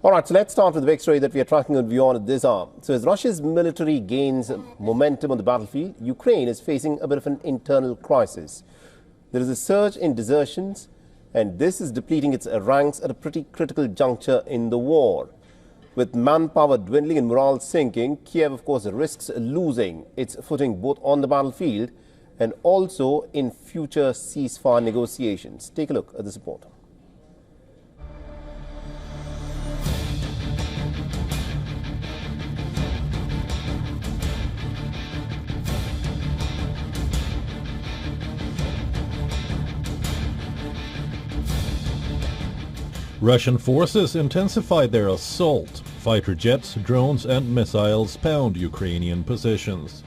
All right, so let's start with the big story that we are tracking on Beyond at this hour. So as Russia's military gains momentum on the battlefield, Ukraine is facing a bit of an internal crisis. There is a surge in desertions, and this is depleting its ranks at a pretty critical juncture in the war. With manpower dwindling and morale sinking, Kiev, of course, risks losing its footing both on the battlefield and also in future ceasefire negotiations. Take a look at this report. Russian forces intensified their assault. Fighter jets, drones and missiles pound Ukrainian positions.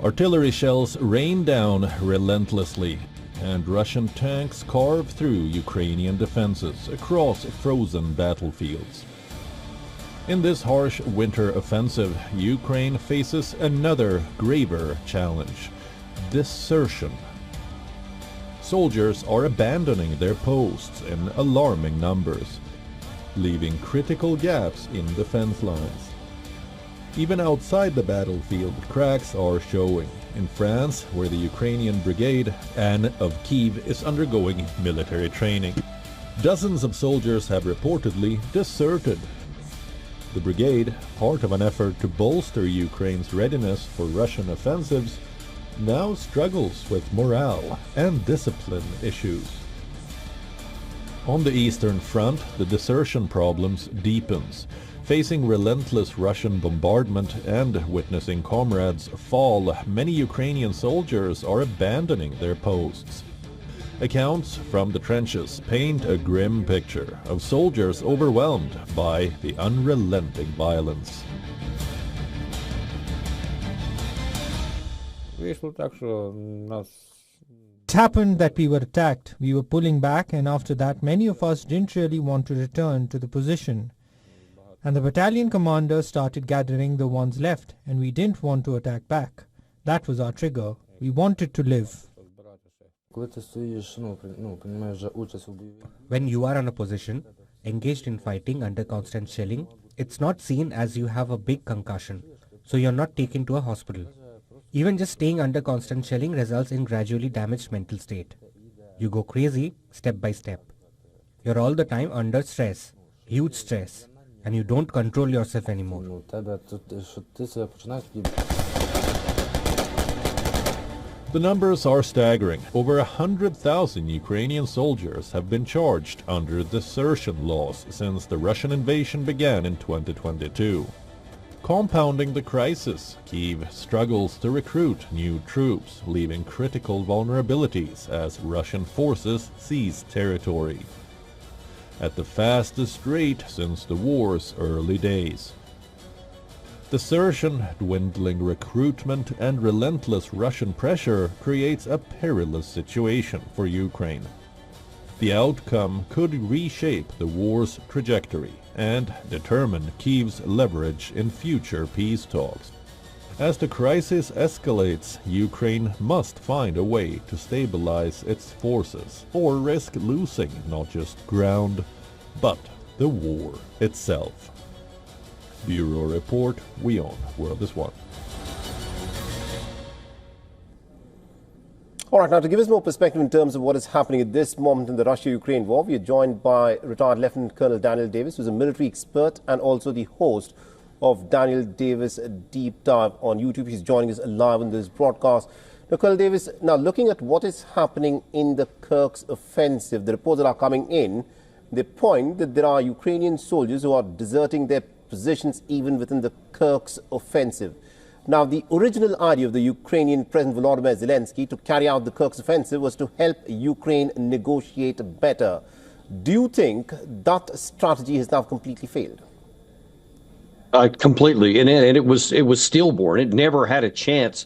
Artillery shells rain down relentlessly, and Russian tanks carve through Ukrainian defenses across frozen battlefields. In this harsh winter offensive, Ukraine faces another graver challenge: desertion. Soldiers are abandoning their posts in alarming numbers, leaving critical gaps in defense lines. Even outside the battlefield, cracks are showing. In France, where the Ukrainian brigade, Anne of Kiev, is undergoing military training, dozens of soldiers have reportedly deserted. The brigade, part of an effort to bolster Ukraine's readiness for Russian offensives, now struggles with morale and discipline issues. On the Eastern Front, the desertion problems deepens. Facing relentless Russian bombardment and witnessing comrades fall, many Ukrainian soldiers are abandoning their posts. Accounts from the trenches paint a grim picture of soldiers overwhelmed by the unrelenting violence. It happened that we were attacked. We were pulling back, and after that many of us didn't really want to return to the position. And the battalion commanders started gathering the ones left, and we didn't want to attack back. That was our trigger. We wanted to live. When you are on a position, engaged in fighting under constant shelling, it's not seen as you have a big concussion, so you're not taken to a hospital. Even just staying under constant shelling results in gradually damaged mental state. You go crazy step by step. You're all the time under stress, huge stress, and you don't control yourself anymore. The numbers are staggering. Over 100,000 Ukrainian soldiers have been charged under desertion laws since the Russian invasion began in 2022. Compounding the crisis, Kyiv struggles to recruit new troops, leaving critical vulnerabilities as Russian forces seize territory at the fastest rate since the war's early days. Desertion, dwindling recruitment, and relentless Russian pressure creates a perilous situation for Ukraine. The outcome could reshape the war's trajectory and determine Kyiv's leverage in future peace talks. As the crisis escalates, Ukraine must find a way to stabilize its forces or risk losing not just ground, but the war itself. Bureau Report, WION, World is One. All right, now to give us more perspective in terms of what is happening at this moment in the Russia-Ukraine war, we are joined by retired Lieutenant Colonel Daniel Davis, who is a military expert and also the host of Daniel Davis Deep Dive on YouTube. He's joining us live on this broadcast. Now, Colonel Davis, now looking at what is happening in the Kirk's offensive, the reports that are coming in, they point that there are Ukrainian soldiers who are deserting their positions even within the Kirk's offensive. Now, the original idea of the Ukrainian President Volodymyr Zelensky to carry out the Kirk's offensive was to help Ukraine negotiate better. Do you think that strategy has now completely failed? Completely, and it was stillborn. It never had a chance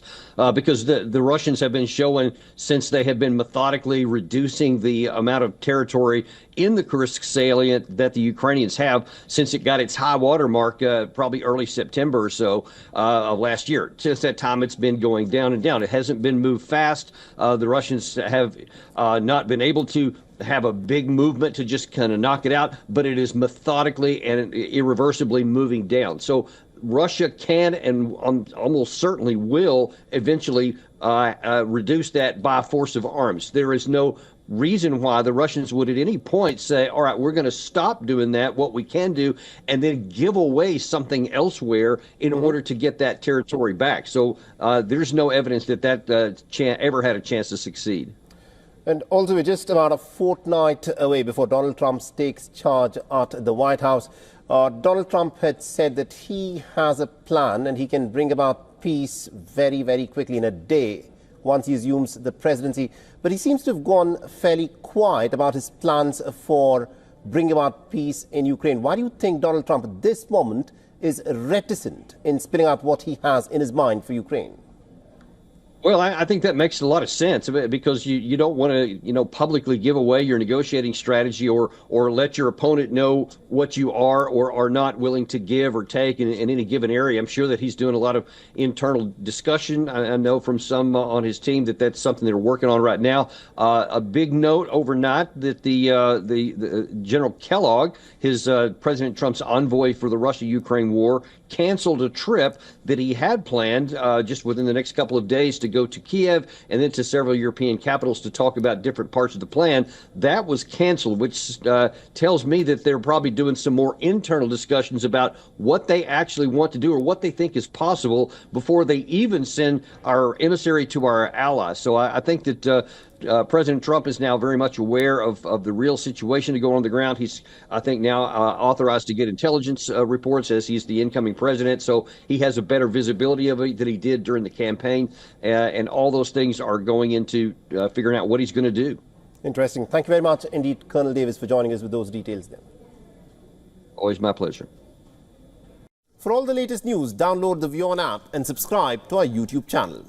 because the Russians have been showing, since they have been methodically reducing the amount of territory in the Kursk salient that the Ukrainians have since it got its high water mark probably early September or so of last year. Since that time, it's been going down and down. It hasn't been moved fast. The Russians have not been able to have a big movement to just kind of knock it out, but it is methodically and irreversibly moving down. So Russia can and almost certainly will eventually reduce that by force of arms. There is no reason why the Russians would at any point say, all right, we're going to stop doing that, what we can do, and then give away something elsewhere in order to get that territory back. So there's no evidence that ever had a chance to succeed. And also, we're just about a fortnight away before Donald Trump takes charge at the White House. Donald Trump had said that he has a plan and he can bring about peace very, very quickly in a day once he assumes the presidency. But he seems to have gone fairly quiet about his plans for bringing about peace in Ukraine. Why do you think Donald Trump at this moment is reticent in spilling out what he has in his mind for Ukraine? Well, I think that makes a lot of sense because you don't want to, publicly give away your negotiating strategy or let your opponent know what you are or are not willing to give or take in any given area. I'm sure that he's doing a lot of internal discussion. I know from some on his team that that's something they're working on right now. A big note overnight that the General Kellogg, his President Trump's envoy for the Russia-Ukraine war, canceled a trip that he had planned just within the next couple of days to go to Kiev and then to several European capitals to talk about different parts of the plan. That was canceled, which tells me that they're probably doing some more internal discussions about what they actually want to do or what they think is possible before they even send our emissary to our allies. So I think that President Trump is now very much aware of the real situation to go on the ground. He's, I think, now authorized to get intelligence reports as he's the incoming president. So he has a better visibility of it than he did during the campaign. And all those things are going into figuring out what he's going to do. Interesting. Thank you very much indeed, Colonel Davis, for joining us with those details there. Always my pleasure. For all the latest news, download the WION app and subscribe to our YouTube channel.